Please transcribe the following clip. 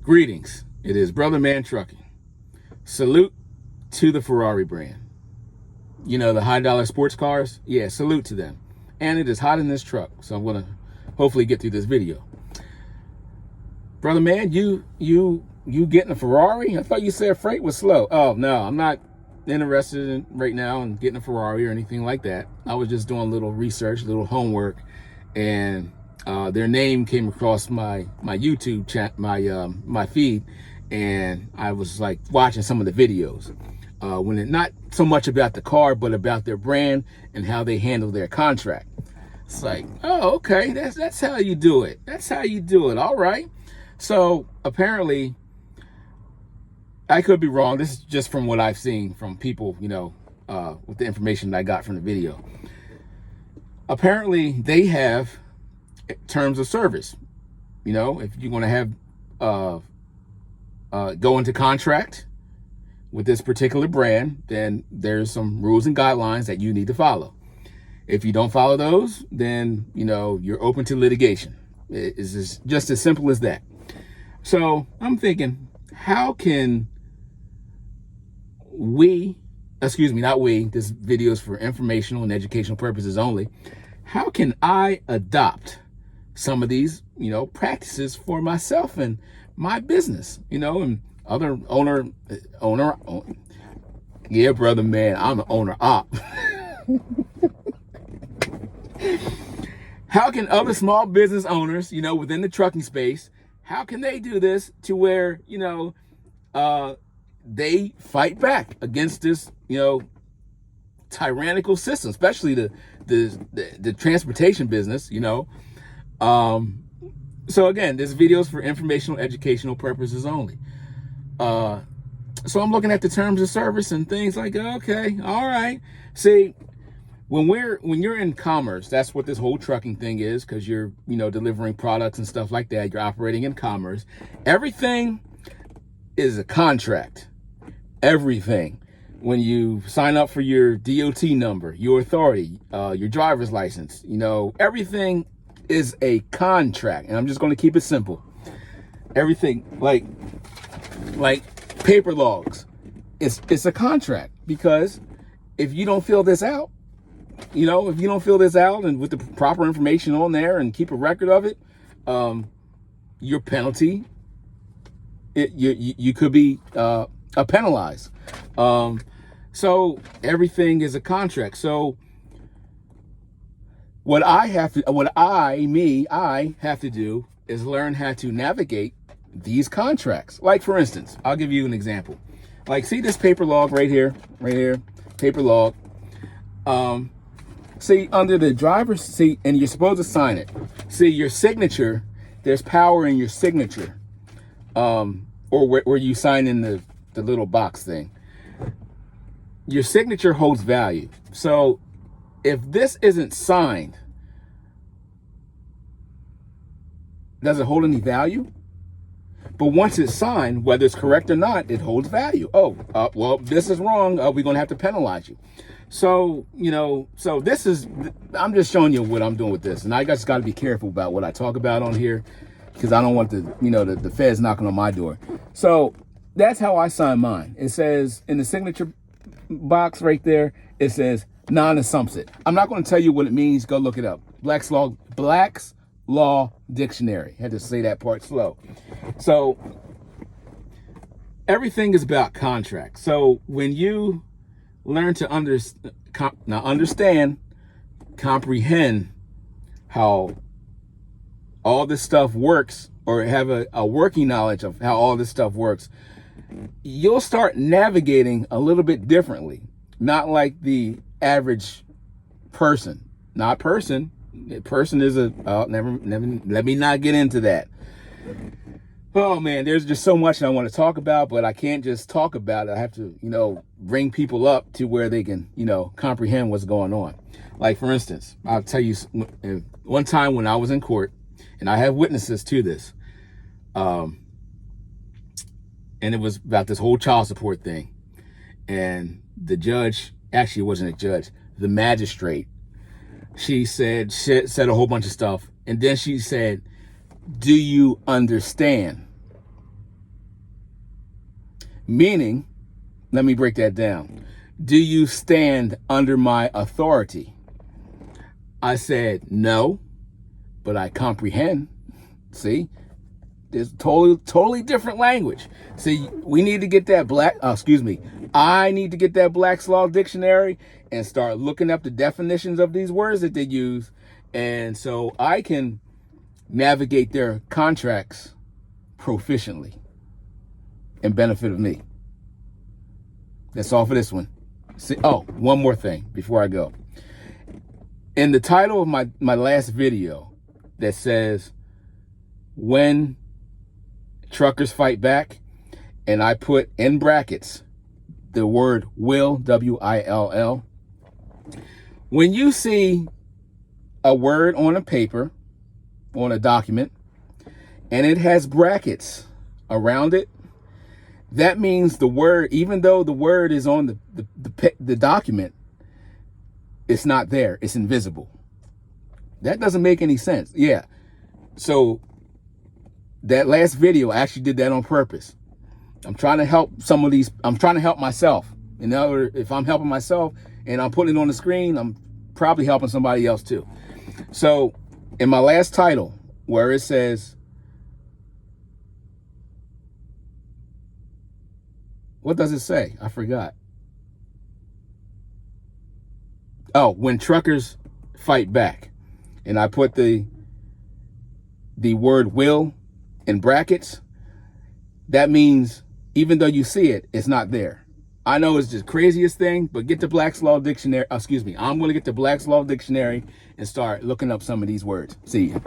Greetings. It is Brother Man Trucking. Salute to the Ferrari brand. You know, the high dollar sports cars? Yeah, salute to them. And it is hot in this truck, so I'm going to hopefully get through this video. Brother Man, you getting a Ferrari? I thought you said freight was slow. Oh, no, I'm not interested in right now in getting a Ferrari or anything like that. I was just doing a little research, a little homework, and their name came across my YouTube chat, my feed, and I was like watching some of the videos. When it not so much about the car, but about their brand and how they handle their contract. It's like, oh, okay, that's how you do it. That's how you do it. All right. So apparently, I could be wrong. This is just from what I've seen from people, you know, with the information that I got from the video. Apparently, they have terms of service. You know, if you're going to have go into contract with this particular brand, then there's some rules and guidelines that you need to follow. If you don't follow those, then, you know, you're open to litigation. It's just as simple as that. So I'm thinking, how can not we, this video is for informational and educational purposes only. How can I adopt some of these, you know, practices for myself and my business, you know, and other owner, yeah, Brother Man, I'm an owner op. How can other small business owners, you know, within the trucking space, how can they do this to where, you know, they fight back against this, you know, tyrannical system, especially the transportation business, you know. So again, this video is for informational, educational purposes only. So I'm looking at the terms of service and things like, okay, all right. See, when you're in commerce, that's what this whole trucking thing is, because you're, you know, delivering products and stuff like that. You're operating in commerce. Everything is a contract. Everything. When you sign up for your DOT number, your authority, your driver's license, you know, everything is a contract. And I'm just going to keep it simple. Everything like paper logs, it's a contract, because if you don't fill this out, you know, if you don't fill this out and with the proper information on there and keep a record of it, your penalty, you could be penalized. So everything is a contract. So what I have to do is learn how to navigate these contracts. Like, for instance, I'll give you an example. Like, see this paper log right here, paper log. See, under the driver's seat, and you're supposed to sign it. See, your signature, there's power in your signature, or where you sign in the little box thing. Your signature holds value. So if this isn't signed, does it hold any value? But once it's signed, whether it's correct or not, it holds value. Oh, well, this is wrong. We're going to have to penalize you. So, you know, so this is, I'm just showing you what I'm doing with this. And I just got to be careful about what I talk about on here, because I don't want the feds knocking on my door. So that's how I sign mine. It says in the signature box right there, it says non-assumpsit. I'm not going to tell you what it means. Go look it up. Black's Law Dictionary. Had to say that part slow. So everything is about contract. So when you learn to understand, comprehend how all this stuff works, or have a working knowledge of how all this stuff works, you'll start navigating a little bit differently. Not like the average person. Not person. Person is never, let me not get into that. Oh man, there's just so much I want to talk about, but I can't just talk about it. I have to, you know, bring people up to where they can, you know, comprehend what's going on. Like, for instance, I'll tell you one time when I was in court, and I have witnesses to this, and it was about this whole child support thing. And the judge, actually it wasn't a judge, the magistrate, she said a whole bunch of stuff. And then she said, do you understand? Meaning, let me break that down. Do you stand under my authority? I said, no, but I comprehend. See, there's totally different language. See, we need to get that I need to get that Black's Law Dictionary and start looking up the definitions of these words that they use. And so I can navigate their contracts proficiently and benefit of me. That's all for this one. See, oh, one more thing before I go. In the title of my last video that says, when truckers fight back, and I put in brackets the word will, W-I-L-L. When you see a word on a paper, on a document, and it has brackets around it, that means the word, even though the word is on the document, it's not there. It's invisible. That doesn't make any sense. Yeah. So that last video, I actually did that on purpose. I'm trying to help I'm trying to help myself. In other words, if I'm helping myself and I'm putting it on the screen, I'm probably helping somebody else too. So in my last title, where it says, what does it say? I forgot. Oh, when truckers fight back. And I put the word will in brackets. That means even though you see it, it's not there. I know it's just craziest thing, but get the Black's Law Dictionary. I'm going to get the Black's Law Dictionary and start looking up some of these words. See you.